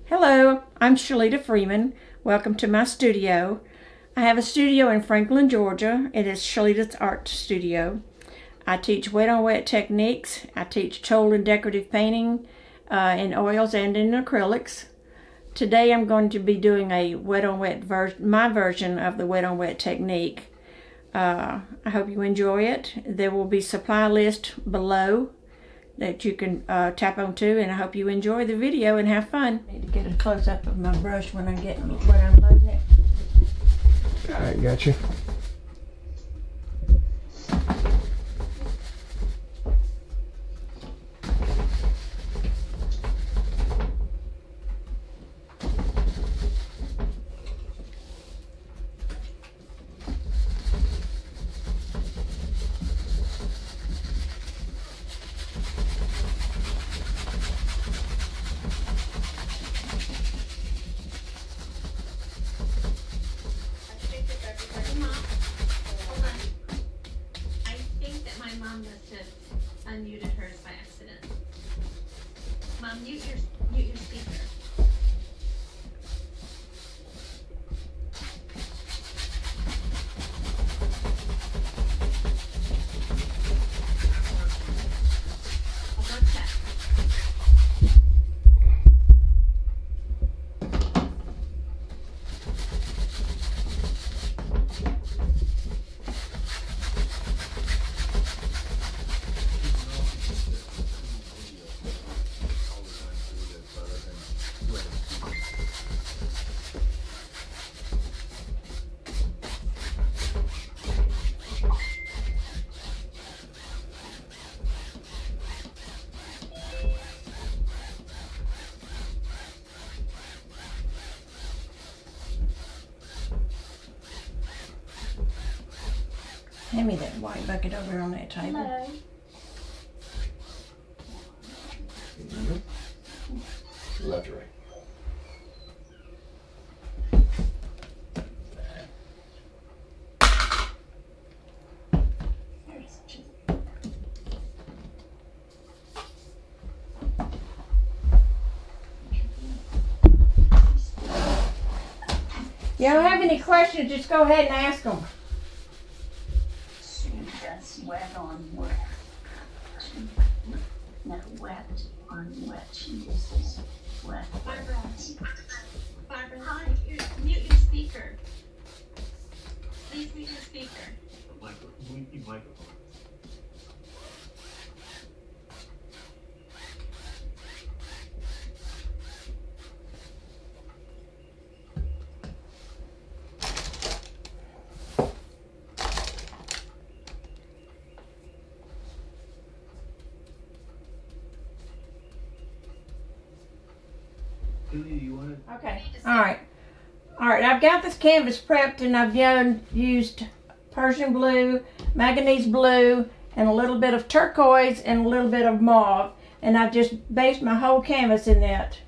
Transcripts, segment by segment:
Hello, I'm Chelita Freeman. Welcome to my studio. I have a studio in Franklin, Georgia. It is Chelita's Art Studio. I teach wet on wet techniques. I teach tool and decorative painting in oils and in acrylics. Today I'm going to be doing a wet on wet my version of the wet on wet technique. I hope you enjoy it. There will be supply list below that you can tap onto, and I hope you enjoy the video and have fun. I need to get a close up of my brush when I'm loading it. Alright, got you. Mom must have unmuted hers by accident. Mom, mute your speaker. I'll go check. Hand me that white bucket over there on that table. Hello. Left or right? If you don't have any questions, just go ahead and ask them. That's wet on wet. No, wet on wet. This is wet. Barbara, hi. Mute your speaker. Please mute your speaker. Microphone. Okay. All right. I've got this canvas prepped, and I've used Prussian Blue, Manganese Blue, and a little bit of turquoise and a little bit of mauve, and I've just based my whole canvas in that.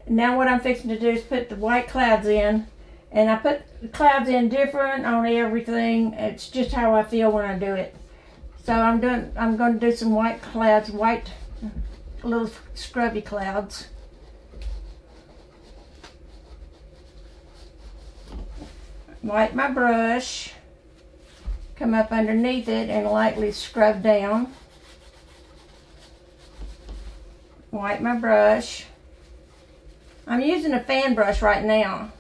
Now what I'm fixing to do is put the white clouds in, and I put the clouds in different on everything. It's just how I feel when I do it. So I'm going to do some white clouds, white little scrubby clouds. Wipe my brush, come up underneath it and lightly scrub down. Wipe my brush. I'm using a fan brush right now.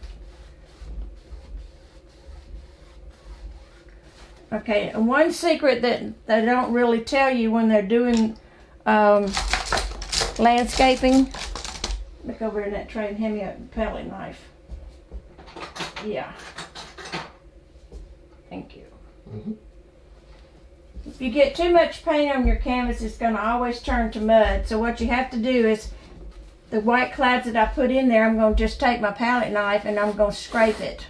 Okay, and one secret that they don't really tell you when they're doing landscaping. Look over in that tray and hand me a palette knife. Yeah. Thank you. Mm-hmm. If you get too much paint on your canvas, it's going to always turn to mud. So what you have to do is, the white clouds that I put in there, I'm going to just take my palette knife and I'm going to scrape it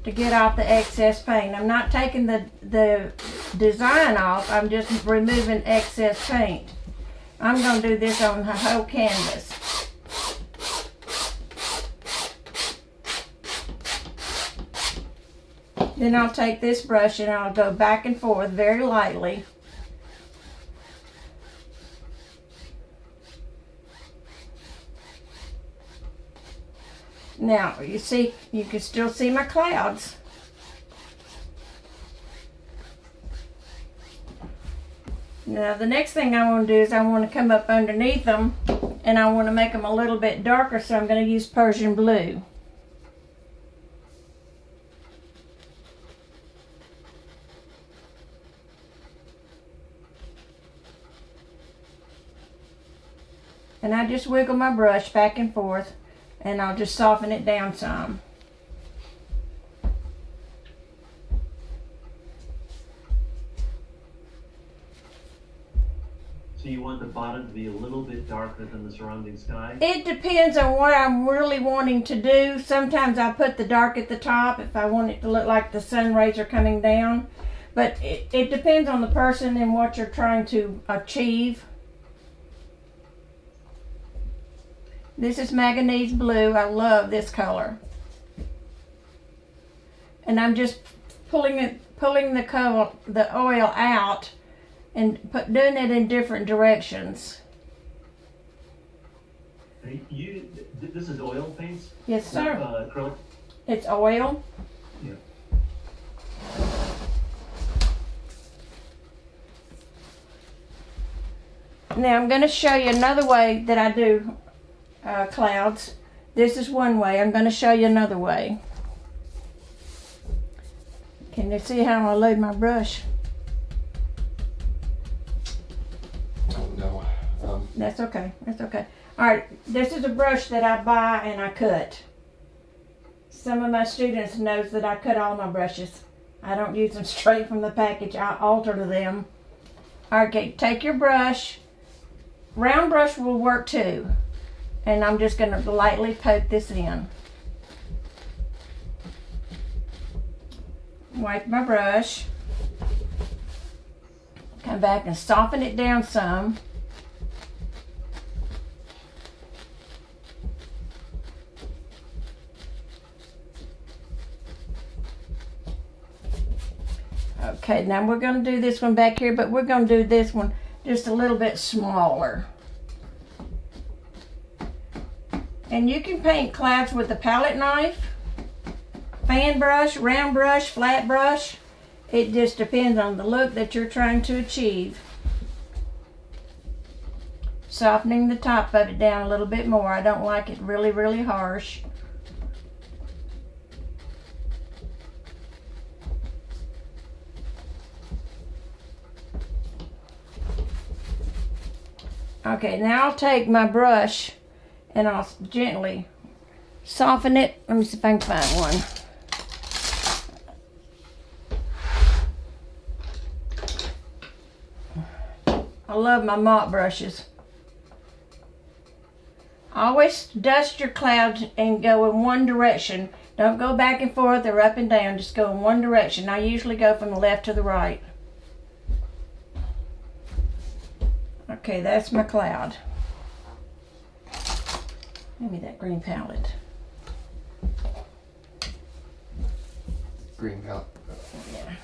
to get off the excess paint. I'm not taking the design off, I'm just removing excess paint. I'm going to do this on the whole canvas. Then I'll take this brush and I'll go back and forth very lightly. Now, you see, you can still see my clouds. Now, the next thing I want to do is I want to come up underneath them, and I want to make them a little bit darker, so I'm going to use Prussian Blue. And I just wiggle my brush back and forth, and I'll just soften it down some. So you want the bottom to be a little bit darker than the surrounding sky? It depends on what I'm really wanting to do. Sometimes I put the dark at the top if I want it to look like the sun rays are coming down. But it depends on the person and what you're trying to achieve. This is Manganese Blue. I love this color. And I'm just pulling the oil out and doing it in different directions. Hey, this is oil paints? Yes, sir. Acrylic? It's oil. Yeah. Now I'm going to show you another way that I do clouds. This is one way. I'm going to show you another way. Can you see how I load my brush? Oh no. That's okay. That's okay. All right. This is a brush that I buy and I cut. Some of my students knows that I cut all my brushes. I don't use them straight from the package. I alter them. Okay. Take your brush. Round brush will work too. And I'm just going to lightly poke this in. Wipe my brush. Come back and soften it down some. Okay, now we're going to do this one back here, but we're going to do this one just a little bit smaller. And you can paint clouds with a palette knife, fan brush, round brush, flat brush. It just depends on the look that you're trying to achieve. Softening the top of it down a little bit more. I don't like it really, really harsh. Okay, now I'll take my brush and I'll gently soften it. Let me see if I can find one. I love my mop brushes. Always dust your clouds and go in one direction. Don't go back and forth or up and down. Just go in one direction. I usually go from the left to the right. Okay, that's my cloud. Give me that green palette. Green palette. Yeah.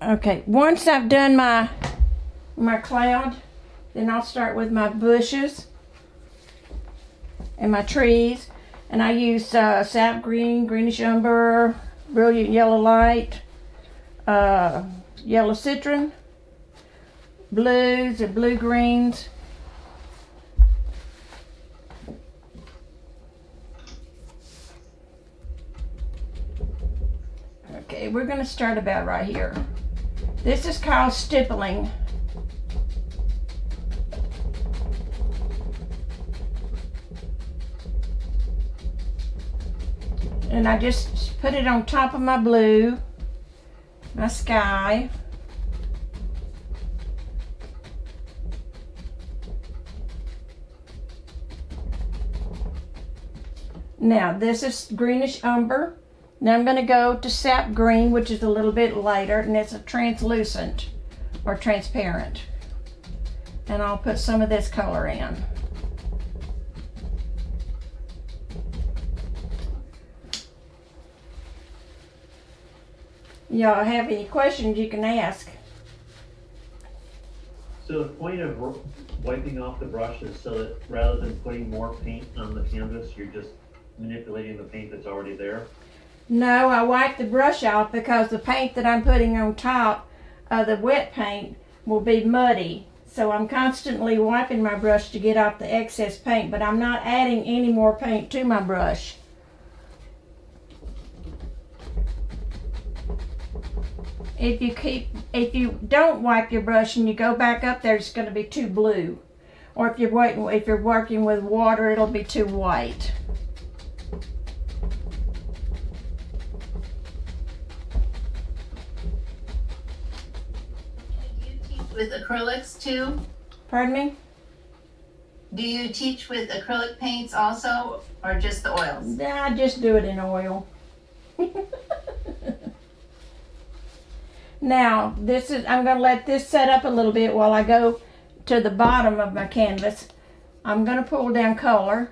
Okay, once I've done my cloud, then I'll start with my bushes and my trees. And I use Sap Green, Greenish Umber, Brilliant Yellow Light, Yellow Citron, blues and blue greens. Okay, we're going to start about right here. This is called stippling. And I just put it on top of my blue, my sky. Now this is Greenish Umber. Now I'm going to go to Sap Green, which is a little bit lighter, and it's a translucent or transparent. And I'll put some of this color in. Y'all have any questions you can ask. the point of wiping off the brush is so that rather than putting more paint on the canvas, you're just manipulating the paint that's already there? No, I wipe the brush off because the paint that I'm putting on top of the wet paint will be muddy. So I'm constantly wiping my brush to get off the excess paint, but I'm not adding any more paint to my brush. If you don't wipe your brush and you go back up there, it's going to be too blue. Or if you're working with water, it'll be too white. Do you teach with acrylics too? Pardon me? Do you teach with acrylic paints also, or just the oils? I just do it in oil. Now, I'm going to let this set up a little bit while I go to the bottom of my canvas. I'm going to pull down color.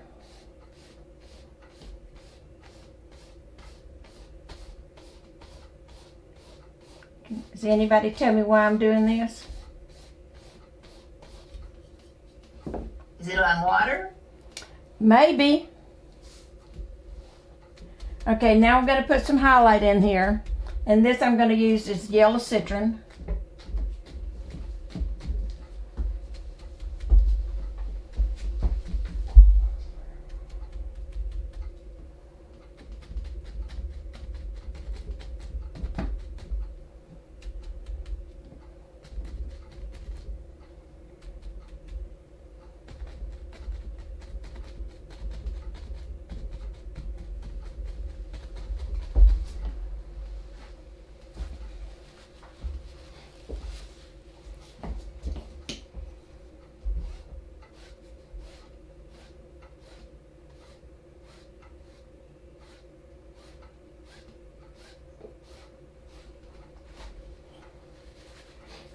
Does anybody tell me why I'm doing this? Is it on water? Maybe. Okay, now I'm going to put some highlight in here. And this I'm going to use is yellow citron.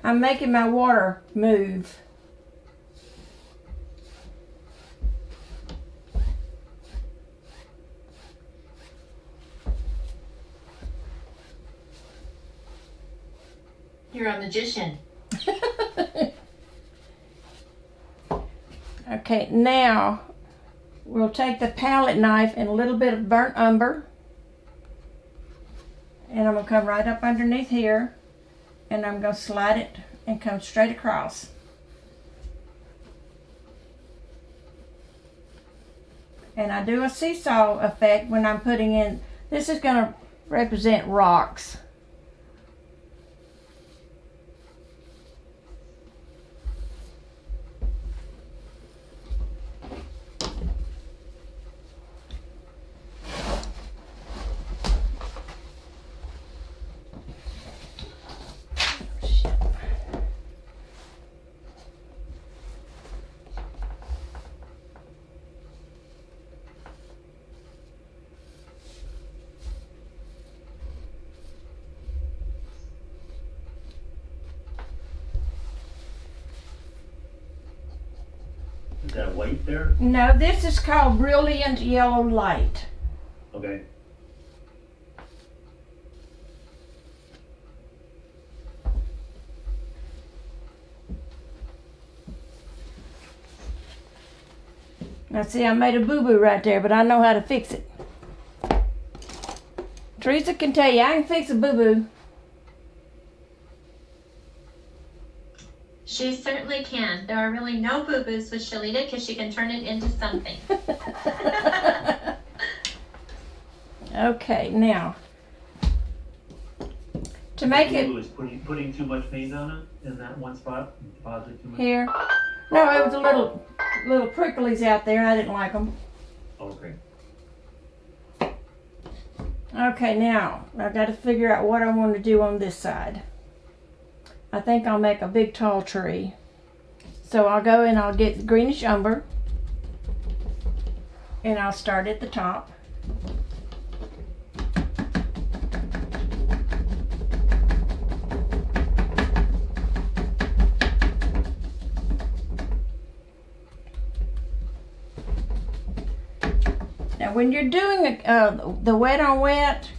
I'm making my water move. You're a magician. Okay, now we'll take the palette knife and a little bit of burnt umber. And I'm going to come right up underneath here. And I'm going to slide it and come straight across. And I do a seesaw effect when I'm putting in, this is going to represent rocks. Is that white there? No, this is called brilliant yellow light. Okay. Now see, I made a boo-boo right there, but I know how to fix it. Teresa can tell you, I can fix a boo-boo. She certainly can. There are really no boo-boos with Chelita because she can turn it into something. Okay, now, to make it Blue is putting too much paint on it in that one spot? Deposit too much? here, no, it was a little pricklies out there. I didn't like them. Okay. Okay, now, I've got to figure out what I want to do on this side. I think I'll make a big tall tree. So I'll go and I'll get Greenish Umber. And I'll start at the top. Now when you're doing the wet on wet,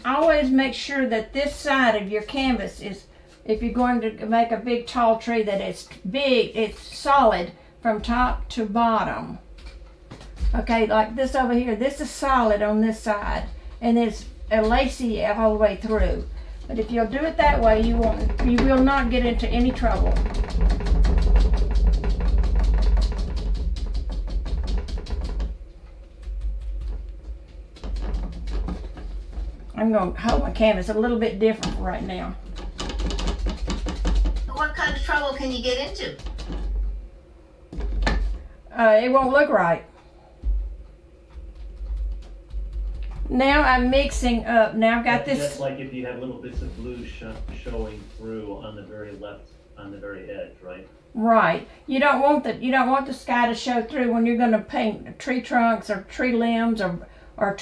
always make sure that this side of your canvas is if you're going to make a big tall tree, that it's big, it's solid from top to bottom. Okay, like this over here, this is solid on this side, and it's lacy all the way through. But if you'll do it that way, you will not get into any trouble. I'm going to hold my canvas a little bit different right now. What kind of trouble can you get into? It won't look right. Now I'm mixing up. Now I've got this. Just like if you have little bits of blue showing through on the very left, on the very edge, right? Right. You don't want the sky to show through when you're going to paint tree trunks or tree limbs or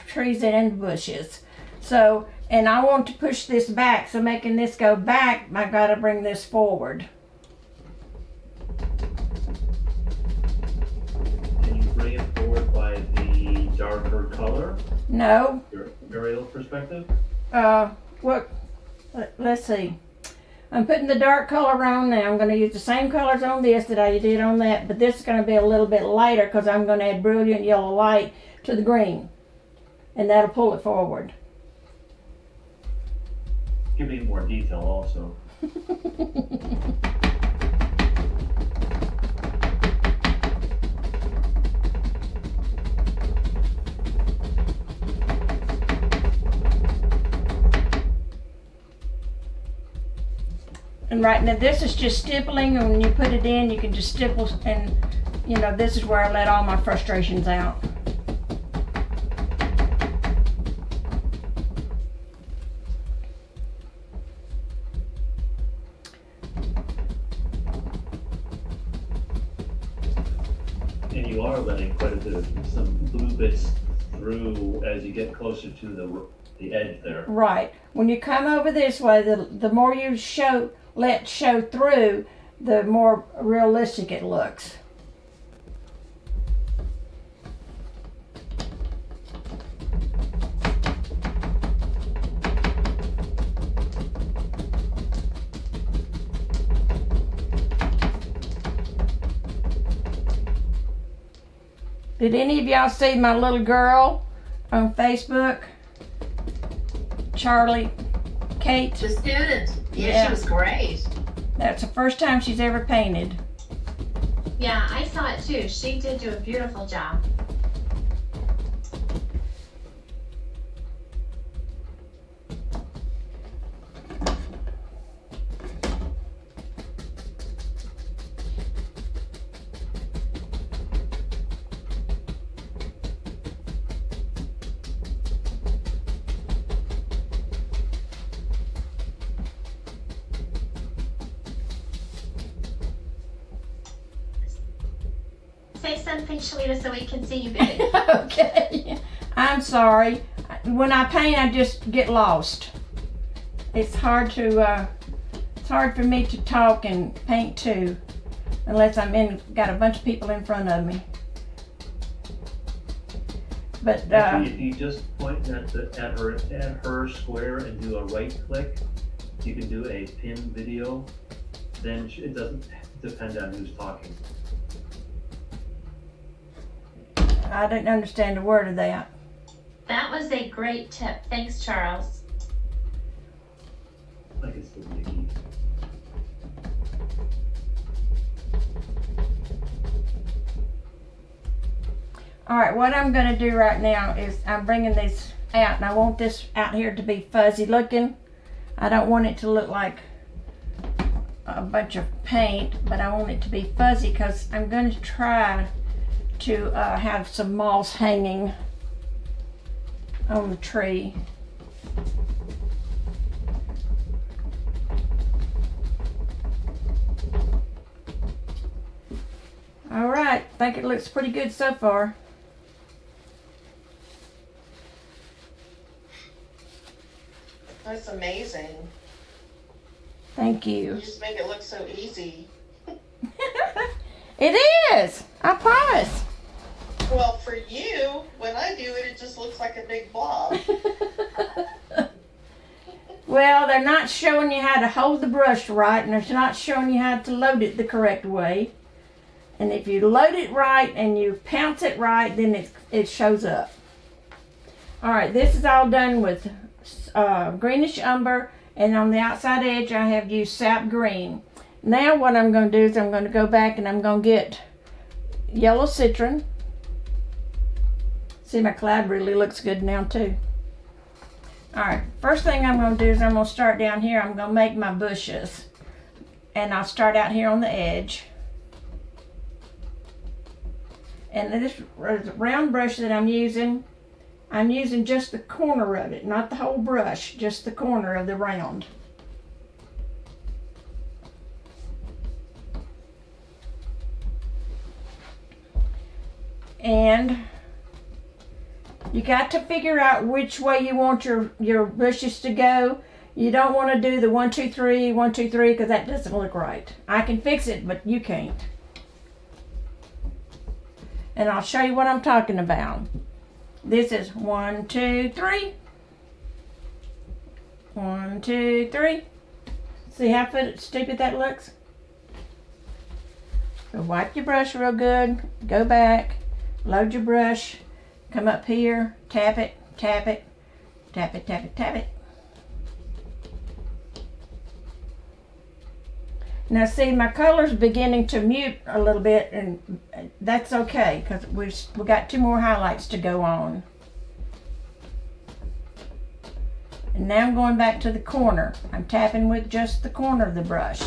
trees and bushes. So, and I want to push this back. So making this go back, I've got to bring this forward. Can you bring it forward by the darker color? No. Your aerial perspective? Let's see. I'm putting the dark color on now. I'm going to use the same colors on this that I did on that, but this is going to be a little bit lighter because I'm going to add brilliant yellow light to the green, and that'll pull it forward. Give me more detail also. And right now this is just stippling, and when you put it in, you can just stipple, and you know, this is where I let all my frustrations out. And you are letting quite a bit of some blue bits through as you get closer to the edge there. Right. When you come over this way, the more you let show through, the more realistic it looks. Did any of y'all see my little girl on Facebook? Charlie, Kate. The student. Yeah, Yeah. she was great. That's the first time she's ever painted. Yeah, I saw it too. She did do a beautiful job. Say something, Chelita, so we can see you good. Okay. I'm sorry. When I paint, I just get lost. It's hard for me to talk and paint too, unless got a bunch of people in front of me. But Actually, if you just point at her square and do a right click, you can do a pin video. Then it doesn't depend on who's talking. I didn't understand a word of that. That was a great tip. Thanks, Charles. Like it's the Mickey. All right, what I'm going to do right now is I'm bringing this out, and I want this out here to be fuzzy looking. I don't want it to look like a bunch of paint, but I want it to be fuzzy because I'm going to try to have some moss hanging on the tree. All right, I think it looks pretty good so far. That's amazing. Thank You you. just make it look so easy. It is, I promise. Well, for you, when I do it, it just looks like a big blob. Well, they're not showing you how to hold the brush right, and they're not showing you how to load it the correct way. And if you load it right and you pounce it right, then it shows up. All right, this is all done with Greenish Umber, and on the outside edge I have used Sap Green. Now what I'm going to do is I'm going to go back and I'm going to get yellow Citron. See, my cloud really looks good now too. Alright, first thing I'm going to do is I'm going to start down here. I'm going to make my bushes. And I'll start out here on the edge. And this round brush that I'm using just the corner of it, not the whole brush, just the corner of the round. And you got to figure out which way you want your bushes to go. You don't want to do the 1, 2, 3, 1, 2, 3, because that doesn't look right. I can fix it, but you can't. And I'll show you what I'm talking about. This is 1, 2, 3. 1, 2, 3. See how stupid that looks? So wipe your brush real good. Go back. Load your brush. Come up here. Tap it. Tap it. Tap it. Tap it. Tap it. Now see, my color's beginning to mute a little bit, and that's okay because we got 2 more highlights to go on. And now I'm going back to the corner. I'm tapping with just the corner of the brush.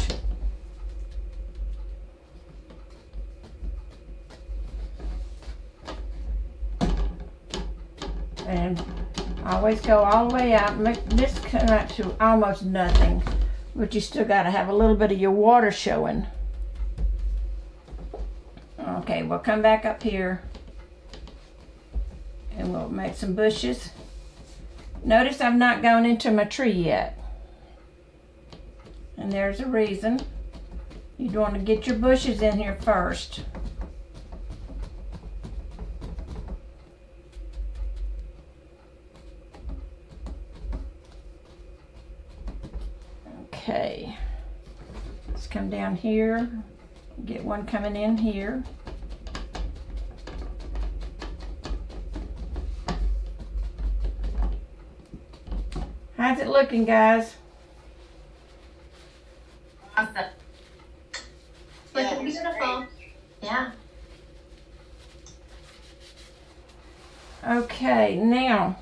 And I always go all the way out, make this come out to almost nothing. But you still got to have a little bit of your water showing. Okay, we'll come back up here and we'll make some bushes. Notice I've not gone into my tree yet. And there's a reason. You'd want to get your bushes in here first. Okay, let's come down here, get one coming in here. How's it looking, guys? Awesome. Yeah, Looking beautiful. Yeah. Okay, now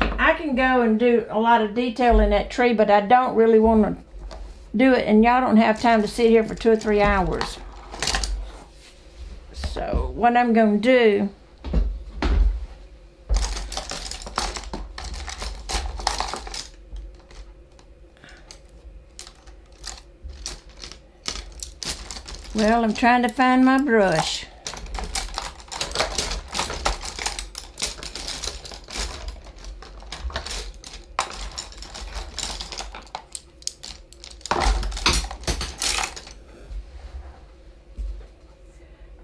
I can go and do a lot of detail in that tree, but I don't really want to do it, and y'all don't have time to sit here for 2 or 3 hours. So what I'm going to do, well, I'm trying to find my brush.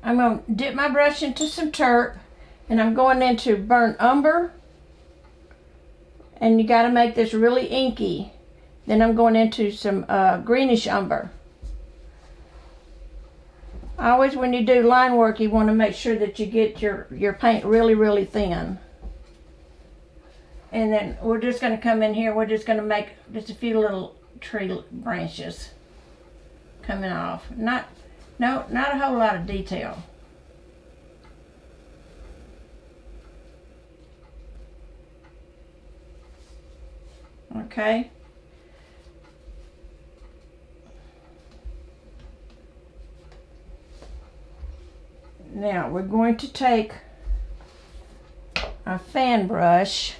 I'm going to dip my brush into some turp, and I'm going into burnt umber, and you got to make this really inky. Then I'm going into some greenish umber. Always when you do line work, you want to make sure that you get your paint really, really thin. And then we're just going to come in here, we're just going to make just a few little tree branches coming off. Not a whole lot of detail. Okay. Now we're going to take a fan brush .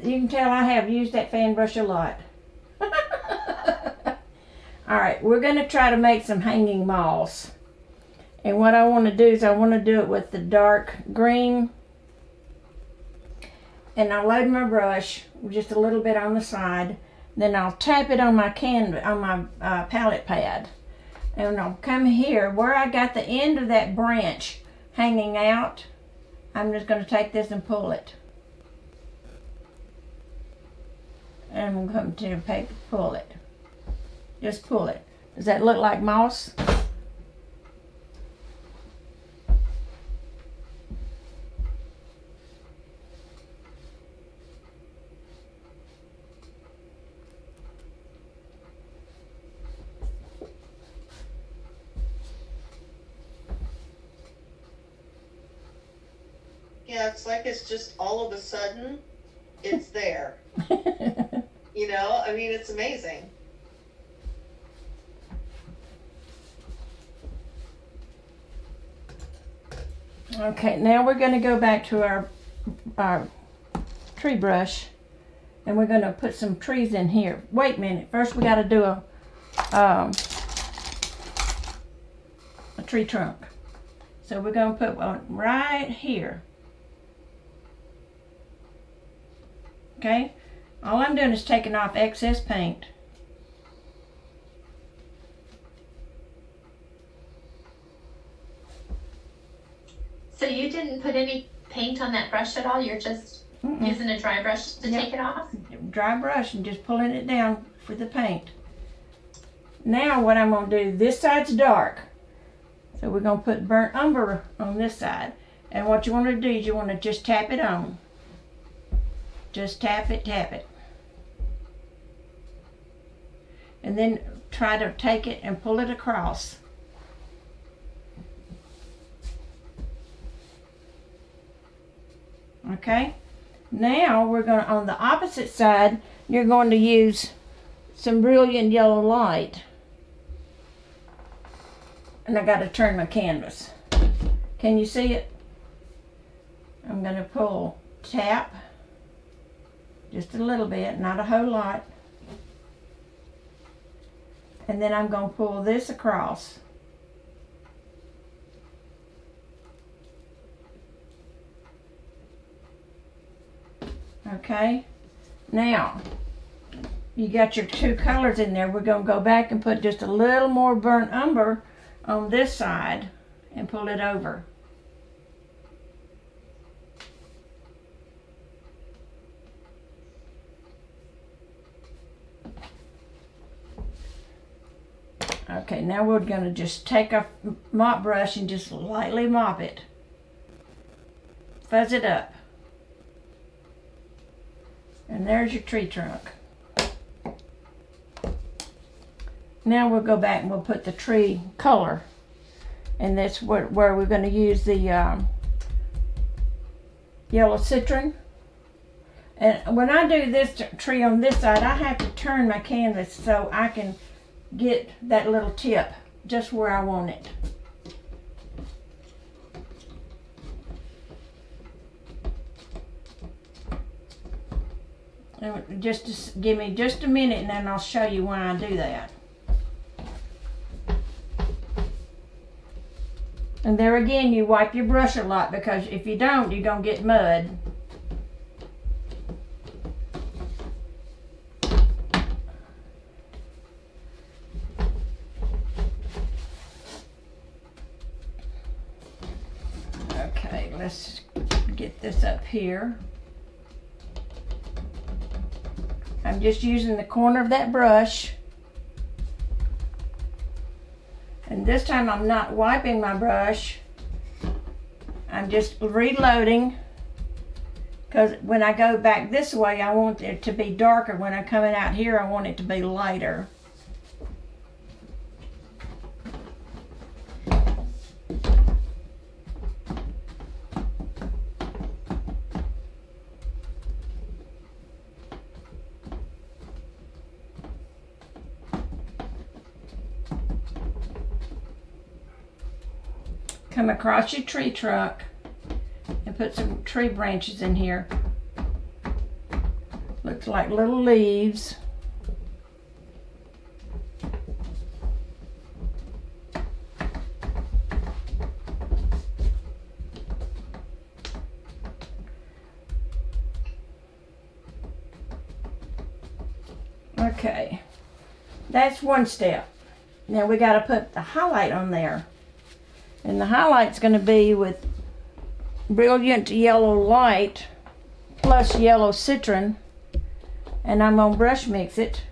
You can tell I have used that fan brush a lot. Alright, we're going to try to make some hanging moss. And what I want to do is I want to do it with the dark green. And I'll load my brush just a little bit on the side. Then I'll tap it on my palette pad. And I'll come here where I got the end of that branch hanging out, I'm just going to take this and pull it. And I'm going to pull it. Just pull it. Does that look like moss? Yeah, it's like it's just all of a sudden, it's there. You know, I mean, it's amazing. Okay, now we're going to go back to our tree brush, and we're going to put some trees in here. Wait a minute. First, we got to do a tree trunk. So we're going to put one right here. Okay, all I'm doing is taking off excess paint. So you didn't put any paint on that brush at all? You're just using a dry brush to Yep. take it off? Dry brush and just pulling it down for the paint. Now what I'm going to do, this side's dark. So we're going to put burnt umber on this side. And what you want to do is you want to just tap it on. Just tap it, tap it. And then try to take it and pull it across. Okay? Now we're going to, on the opposite side, you're going to use some brilliant yellow light. And I got to turn my canvas. Can you see it? I'm going to pull, tap, just a little bit, not a whole lot. And then I'm going to pull this across. Okay, now you got your two colors in there. We're going to go back and put just a little more burnt umber on this side and pull it over. Okay, now we're going to just take a mop brush and just lightly mop it. Fuzz it up. And there's your tree trunk. Now we'll go back and we'll put the tree color. And that's where we're going to use the yellow citron. And when I do this tree on this side, I have to turn my canvas so I can get that little tip just where I want it. And just give me just a minute and then I'll show you why I do that. And there again, you wipe your brush a lot because if you don't, you're going to get mud. Okay, let's get this up here. I'm just using the corner of that brush. And this time I'm not wiping my brush. I'm just reloading. Because when I go back this way, I want it to be darker. When I'm coming out here, I want it to be lighter. Come across your tree trunk and put some tree branches in here. Looks like little leaves. Okay, that's one step. Now we got to put the highlight on there. And the highlight's going to be with brilliant yellow light plus yellow citron. And I'm going to brush mix it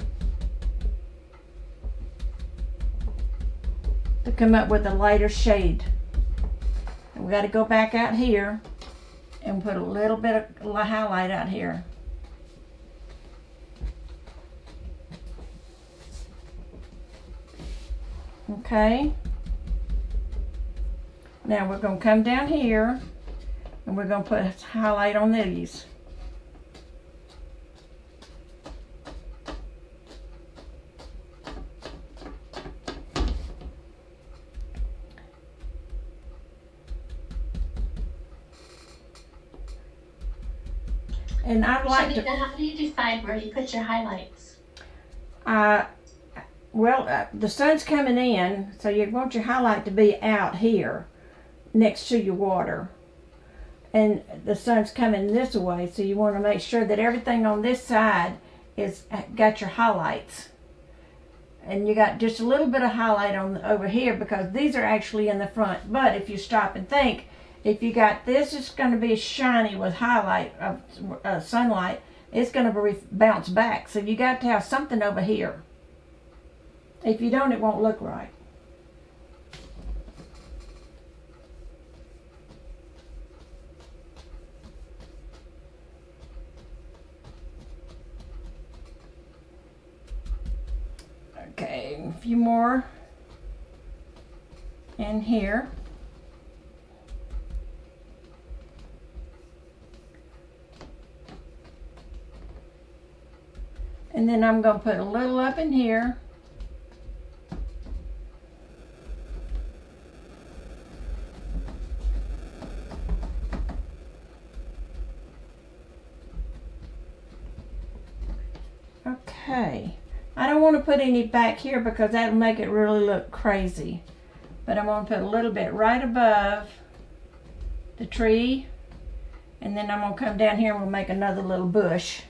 to come up with a lighter shade. And we got to go back out here and put a little bit of highlight out here. Okay. Now we're going to come down here and we're going to put a highlight on these. And I'd like to. How do you decide where you put your highlights? The sun's coming in, so you want your highlight to be out here next to your water. And the sun's coming this way, so you want to make sure that everything on this side is got your highlights. And you got just a little bit of highlight on over here because these are actually in the front. But if you stop and think, if you got this, it's going to be shiny with highlight of sunlight. It's going to bounce back. So you got to have something over here. If you don't, it won't look right. Okay, a few more in here. And then I'm going to put a little up in here. Okay. I don't want to put any back here because that'll make it really look crazy. But I'm going to put a little bit right above the tree. And then I'm going to come down here and we'll make another little bush.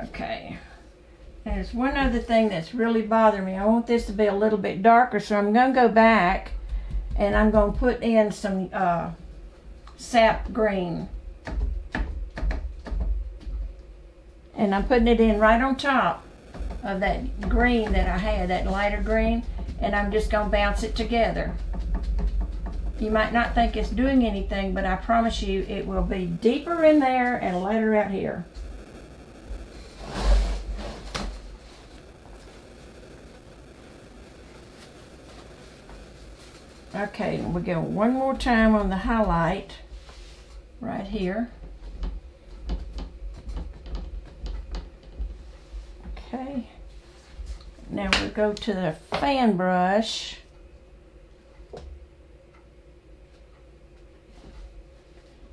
Okay. There's one other thing that's really bothering me. I want this to be a little bit darker, so I'm going to go back and I'm going to put in some Sap Green. And I'm putting it in right on top of that green that I had, that lighter green, and I'm just going to bounce it together. You might not think it's doing anything, but I promise you it will be deeper in there and lighter out here. Okay, we go one more time on the highlight right here. Okay, now we'll go to the fan brush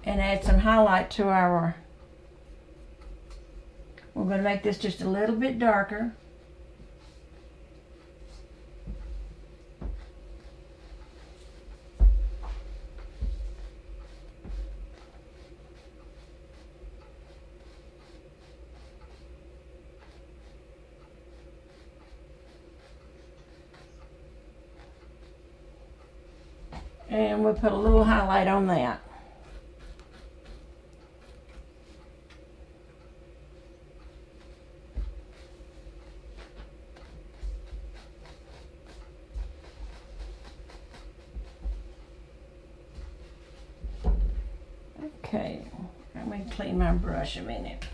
and add some highlight to our, we're going to make this just a little bit darker. And we'll put a little highlight on that. Okay, let me clean my brush a minute.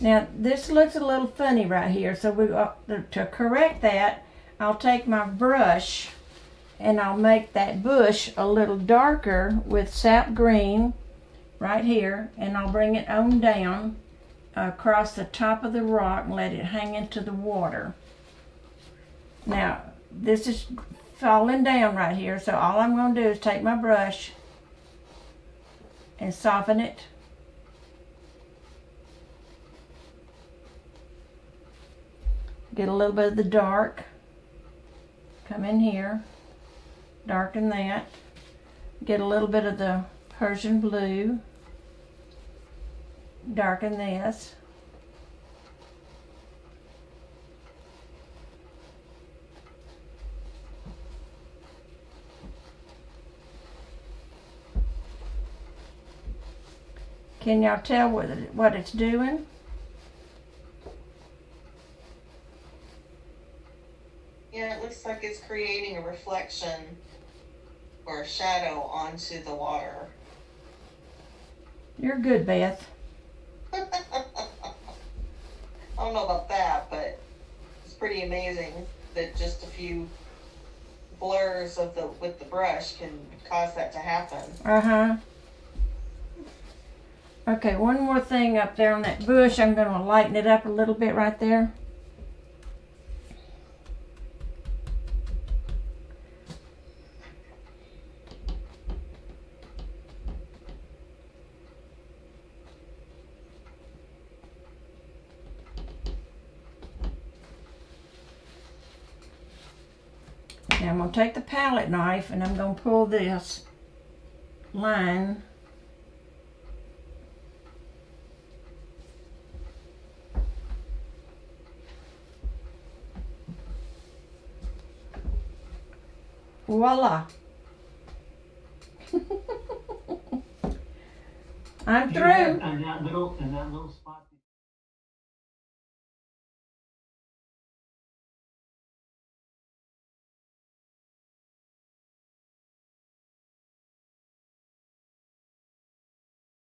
Now this looks a little funny right here, so to correct that, I'll take my brush and I'll make that bush a little darker with Sap Green right here, and I'll bring it on down across the top of the rock and let it hang into the water. Now this is falling down right here, so all I'm going to do is take my brush and soften it. Get a little bit of the dark. come in here, darken that, get a little bit of the Prussian Blue, darken this. Can y'all tell what it's doing? Yeah, it looks like it's creating a reflection or a shadow onto the water. You're good, Beth. I don't know about that, but it's pretty amazing that just a few blurs with the brush can cause that to happen. Uh-huh. Okay, one more thing up there on that bush. I'm going to lighten it up a little bit right there. Now I'm going to take the palette knife and I'm going to pull this line . Voila. I'm through. And that little spot.